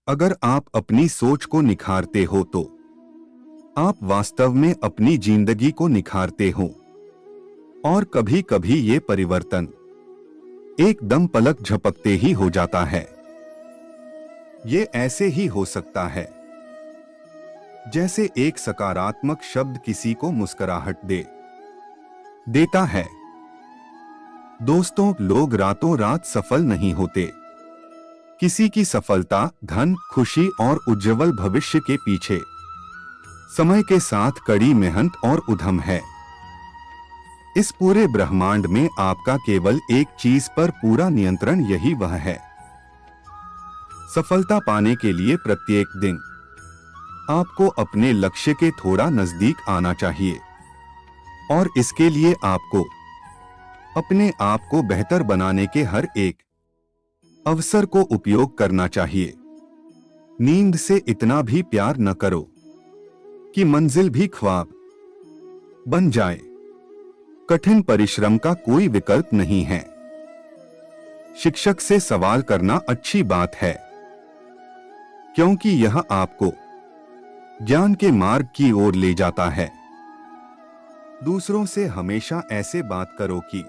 अगर आप अपनी सोच को निखारते हो तो आप वास्तव में अपनी जिंदगी को निखारते हो। और कभी कभी ये परिवर्तन एकदम पलक झपकते ही हो जाता है। ये ऐसे ही हो सकता है जैसे एक सकारात्मक शब्द किसी को मुस्कुराहट देता है। दोस्तों, लोग रातों रात सफल नहीं होते। किसी की सफलता, धन, खुशी और उज्जवल भविष्य के पीछे समय के साथ कड़ी मेहनत और उद्यम है। इस पूरे ब्रह्मांड में आपका केवल एक चीज पर पूरा नियंत्रण, यही वह है। सफलता पाने के लिए प्रत्येक दिन आपको अपने लक्ष्य के थोड़ा नजदीक आना चाहिए और इसके लिए आपको अपने आप को बेहतर बनाने के हर एक अवसर को उपयोग करना चाहिए। नींद से इतना भी प्यार न करो कि मंजिल भी ख्वाब बन जाए। कठिन परिश्रम का कोई विकल्प नहीं है। शिक्षक से सवाल करना अच्छी बात है, क्योंकि यह आपको ज्ञान के मार्ग की ओर ले जाता है। दूसरों से हमेशा ऐसे बात करो कि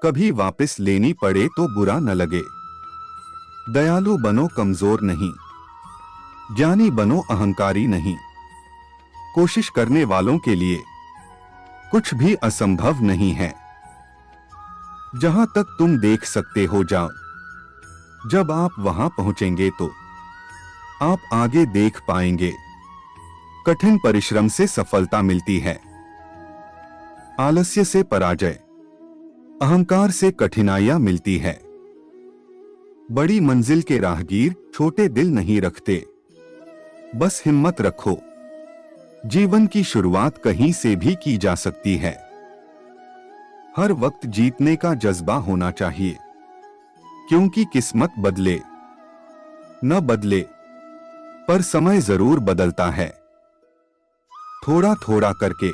कभी वापस लेनी पड़े तो बुरा न लगे। दयालु बनो, कमजोर नहीं। ज्ञानी बनो, अहंकारी नहीं। कोशिश करने वालों के लिए कुछ भी असंभव नहीं है। जहां तक तुम देख सकते हो जाओ। जब आप वहां पहुंचेंगे तो आप आगे देख पाएंगे। कठिन परिश्रम से सफलता मिलती है, आलस्य से पराजय, अहंकार से कठिनाइयां मिलती है। बड़ी मंजिल के राहगीर छोटे दिल नहीं रखते। बस हिम्मत रखो। जीवन की शुरुआत कहीं से भी की जा सकती है। हर वक्त जीतने का जज्बा होना चाहिए, क्योंकि किस्मत बदले न बदले पर समय जरूर बदलता है। थोड़ा थोड़ा करके,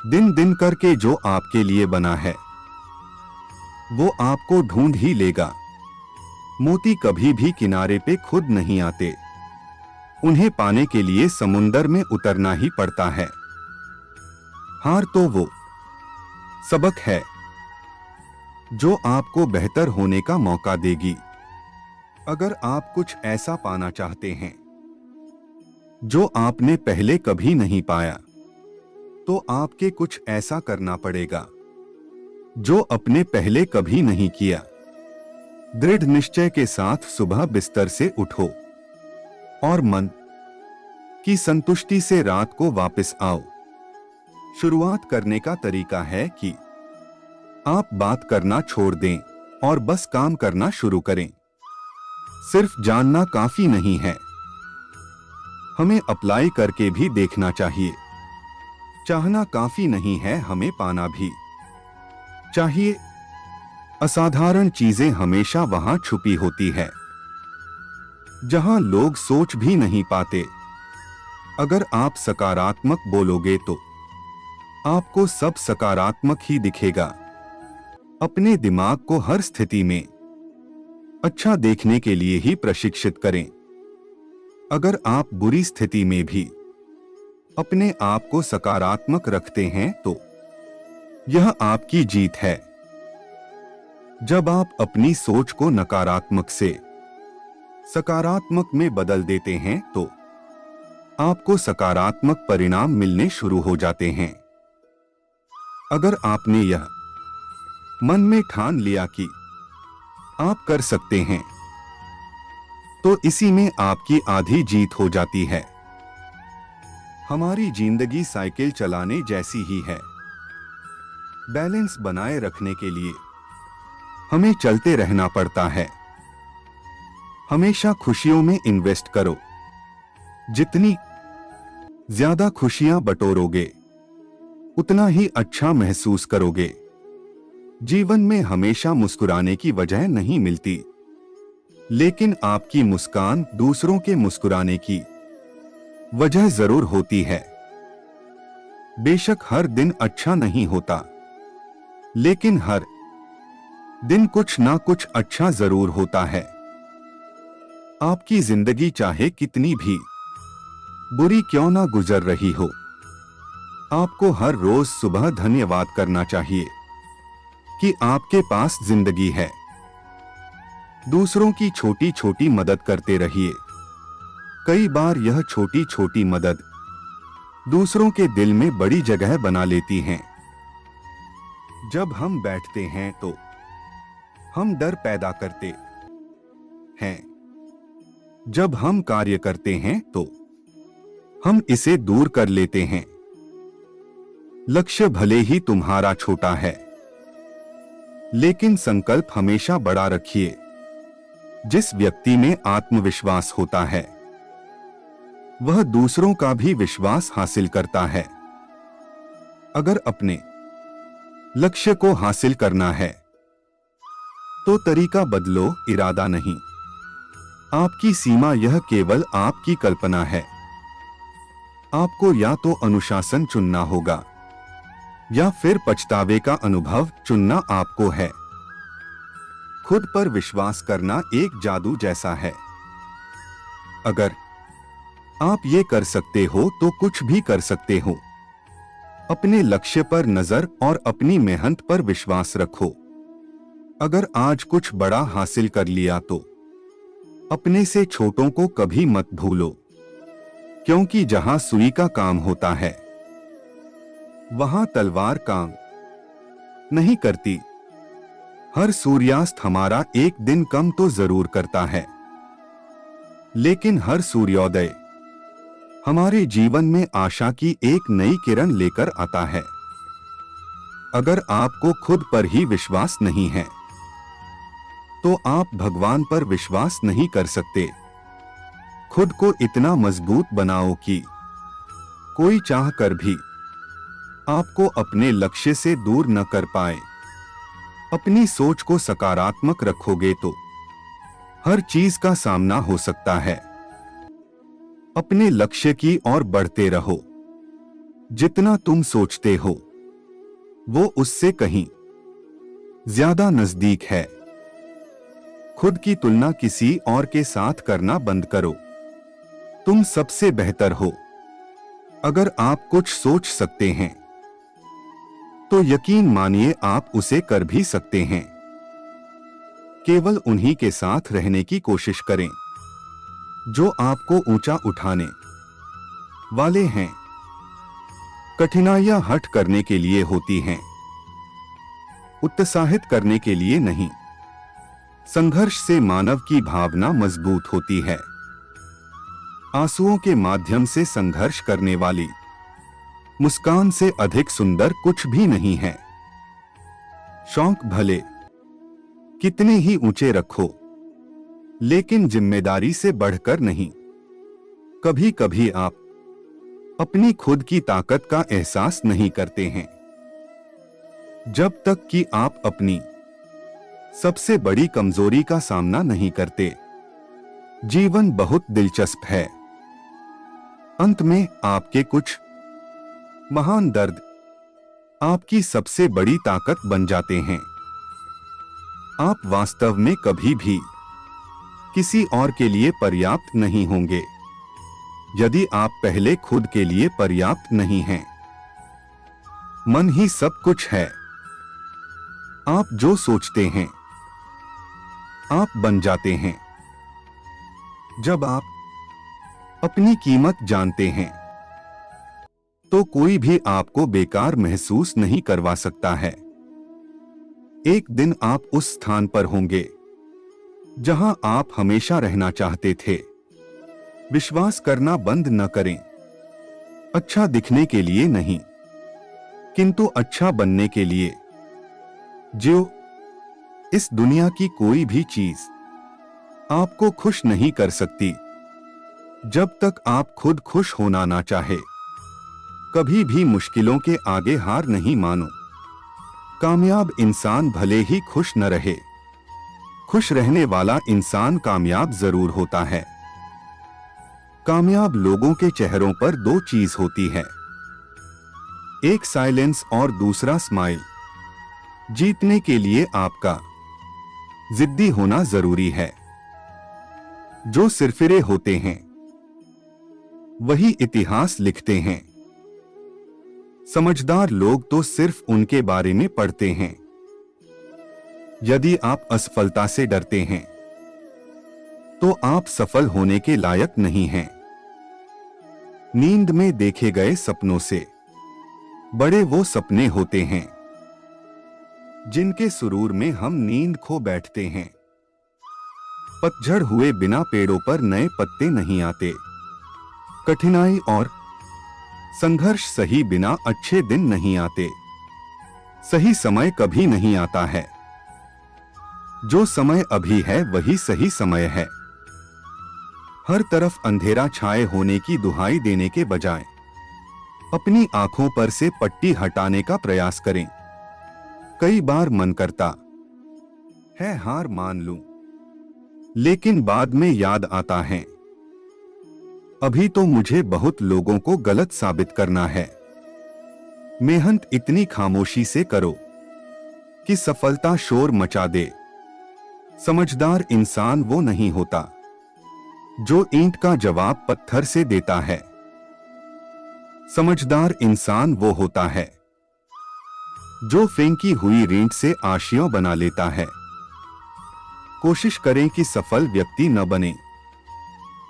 दिन दिन करके जो आपके लिए बना है वो आपको ढूंढ ही लेगा। मोती कभी भी किनारे पे खुद नहीं आते, उन्हें पाने के लिए समुंदर में उतरना ही पड़ता है। हार तो वो सबक है जो आपको बेहतर होने का मौका देगी। अगर आप कुछ ऐसा पाना चाहते हैं जो आपने पहले कभी नहीं पाया, तो आपके कुछ ऐसा करना पड़ेगा जो अपने पहले कभी नहीं किया। दृढ़ निश्चय के साथ सुबह बिस्तर से उठो और मन की संतुष्टि से रात को वापस आओ। शुरुआत करने का तरीका है कि आप बात करना छोड़ दें और बस काम करना शुरू करें। सिर्फ जानना काफी नहीं है, हमें अप्लाई करके भी देखना चाहिए। चाहना काफी नहीं है, हमें पाना भी चाहिए। असाधारण चीजें हमेशा वहां छुपी होती है जहां लोग सोच भी नहीं पाते। अगर आप सकारात्मक बोलोगे तो आपको सब सकारात्मक ही दिखेगा। अपने दिमाग को हर स्थिति में अच्छा देखने के लिए ही प्रशिक्षित करें। अगर आप बुरी स्थिति में भी अपने आप को सकारात्मक रखते हैं तो यह आपकी जीत है। जब आप अपनी सोच को नकारात्मक से सकारात्मक में बदल देते हैं तो आपको सकारात्मक परिणाम मिलने शुरू हो जाते हैं। अगर आपने यह मन में ठान लिया कि आप कर सकते हैं, तो इसी में आपकी आधी जीत हो जाती है। हमारी जिंदगी साइकिल चलाने जैसी ही है। बैलेंस बनाए रखने के लिए हमें चलते रहना पड़ता है। हमेशा खुशियों में इन्वेस्ट करो। जितनी ज्यादा खुशियां बटोरोगे, उतना ही अच्छा महसूस करोगे। जीवन में हमेशा मुस्कुराने की वजह नहीं मिलती, लेकिन आपकी मुस्कान दूसरों के मुस्कुराने की वजह जरूर होती है। बेशक हर दिन अच्छा नहीं होता, लेकिन हर दिन कुछ ना कुछ अच्छा जरूर होता है। आपकी जिंदगी चाहे कितनी भी बुरी क्यों ना गुजर रही हो, आपको हर रोज सुबह धन्यवाद करना चाहिए कि आपके पास जिंदगी है। दूसरों की छोटी छोटी मदद करते रहिए। कई बार यह छोटी छोटी मदद दूसरों के दिल में बड़ी जगह बना लेती हैं। जब हम बैठते हैं तो हम डर पैदा करते हैं। जब हम कार्य करते हैं तो हम इसे दूर कर लेते हैं। लक्ष्य भले ही तुम्हारा छोटा है, लेकिन संकल्प हमेशा बड़ा रखिए। जिस व्यक्ति में आत्मविश्वास होता है, वह दूसरों का भी विश्वास हासिल करता है। अगर अपने लक्ष्य को हासिल करना है, तो तरीका बदलो, इरादा नहीं। आपकी सीमा यह केवल आपकी कल्पना है। आपको या तो अनुशासन चुनना होगा या फिर पछतावे का अनुभव चुनना आपको है। खुद पर विश्वास करना एक जादू जैसा है। अगर आप ये कर सकते हो तो कुछ भी कर सकते हो। अपने लक्ष्य पर नजर और अपनी मेहनत पर विश्वास रखो। अगर आज कुछ बड़ा हासिल कर लिया तो अपने से छोटों को कभी मत भूलो, क्योंकि जहां सुई का काम होता है, वहां तलवार काम नहीं करती। हर सूर्यास्त हमारा एक दिन कम तो जरूर करता है, लेकिन हर सूर्योदय हमारे जीवन में आशा की एक नई किरण लेकर आता है। अगर आपको खुद पर ही विश्वास नहीं है, तो आप भगवान पर विश्वास नहीं कर सकते। खुद को इतना मजबूत बनाओ कि कोई चाह कर भी आपको अपने लक्ष्य से दूर न कर पाए। अपनी सोच को सकारात्मक रखोगे तो हर चीज का सामना हो सकता है। अपने लक्ष्य की ओर बढ़ते रहो। जितना तुम सोचते हो, वो उससे कहीं ज्यादा नजदीक है। खुद की तुलना किसी और के साथ करना बंद करो। तुम सबसे बेहतर हो। अगर आप कुछ सोच सकते हैं, तो यकीन मानिए आप उसे कर भी सकते हैं। केवल उन्हीं के साथ रहने की कोशिश करें जो आपको ऊंचा उठाने वाले हैं। कठिनाइयां हट करने के लिए होती हैं, उत्साहित करने के लिए नहीं। संघर्ष से मानव की भावना मजबूत होती है। आंसुओं के माध्यम से संघर्ष करने वाली मुस्कान से अधिक सुंदर कुछ भी नहीं है। शौक भले कितने ही ऊंचे रखो, लेकिन जिम्मेदारी से बढ़कर नहीं। कभी कभी आप अपनी खुद की ताकत का एहसास नहीं करते हैं, जब तक कि आप अपनी सबसे बड़ी कमजोरी का सामना नहीं करते। जीवन बहुत दिलचस्प है। अंत में आपके कुछ महान दर्द आपकी सबसे बड़ी ताकत बन जाते हैं। आप वास्तव में कभी भी किसी और के लिए पर्याप्त नहीं होंगे, यदि आप पहले खुद के लिए पर्याप्त नहीं हैं। मन ही सब कुछ है। आप जो सोचते हैं, आप बन जाते हैं। जब आप अपनी कीमत जानते हैं, तो कोई भी आपको बेकार महसूस नहीं करवा सकता है। एक दिन आप उस स्थान पर होंगे जहां आप हमेशा रहना चाहते थे। विश्वास करना बंद न करें। अच्छा दिखने के लिए नहीं, किंतु अच्छा बनने के लिए। जो इस दुनिया की कोई भी चीज आपको खुश नहीं कर सकती, जब तक आप खुद खुश होना ना चाहे। कभी भी मुश्किलों के आगे हार नहीं मानो। कामयाब इंसान भले ही खुश न रहे, खुश रहने वाला इंसान कामयाब जरूर होता है। कामयाब लोगों के चेहरों पर दो चीज होती है, एक साइलेंस और दूसरा स्माइल। जीतने के लिए आपका जिद्दी होना जरूरी है। जो सिरफिरे होते हैं वही इतिहास लिखते हैं। समझदार लोग तो सिर्फ उनके बारे में पढ़ते हैं। यदि आप असफलता से डरते हैं तो आप सफल होने के लायक नहीं हैं। नींद में देखे गए सपनों से बड़े वो सपने होते हैं जिनके सुरूर में हम नींद खो बैठते हैं। पतझड़ हुए बिना पेड़ों पर नए पत्ते नहीं आते। कठिनाई और संघर्ष सही बिना अच्छे दिन नहीं आते। सही समय कभी नहीं आता है। जो समय अभी है वही सही समय है। हर तरफ अंधेरा छाए होने की दुहाई देने के बजाय अपनी आंखों पर से पट्टी हटाने का प्रयास करें। कई बार मन करता है हार मान लूं, लेकिन बाद में याद आता है अभी तो मुझे बहुत लोगों को गलत साबित करना है। मेहनत इतनी खामोशी से करो कि सफलता शोर मचा दे। समझदार इंसान वो नहीं होता जो ईंट का जवाब पत्थर से देता है। समझदार इंसान वो होता है जो फेंकी हुई ईंट से आशियां बना लेता है। कोशिश करें कि सफल व्यक्ति न बने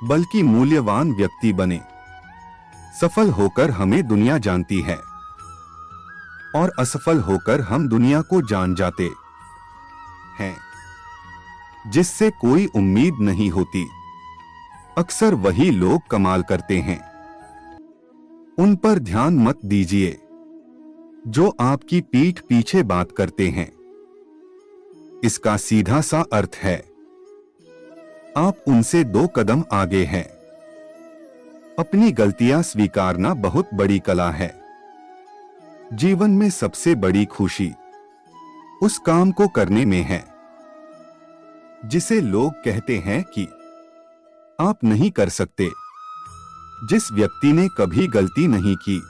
बल्कि मूल्यवान व्यक्ति बने। सफल होकर हमें दुनिया जानती है और असफल होकर हम दुनिया को जान जाते हैं। जिससे कोई उम्मीद नहीं होती अक्सर वही लोग कमाल करते हैं। उन पर ध्यान मत दीजिए जो आपकी पीठ पीछे बात करते हैं। इसका सीधा सा अर्थ है आप उनसे 2 कदम आगे हैं। अपनी गलतियां स्वीकारना बहुत बड़ी कला है। जीवन में सबसे बड़ी खुशी उस काम को करने में है जिसे लोग कहते हैं कि आप नहीं कर सकते। जिस व्यक्ति ने कभी गलती नहीं की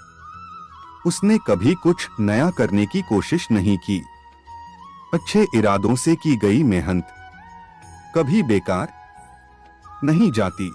उसने कभी कुछ नया करने की कोशिश नहीं की। अच्छे इरादों से की गई मेहनत कभी बेकार नहीं जाती।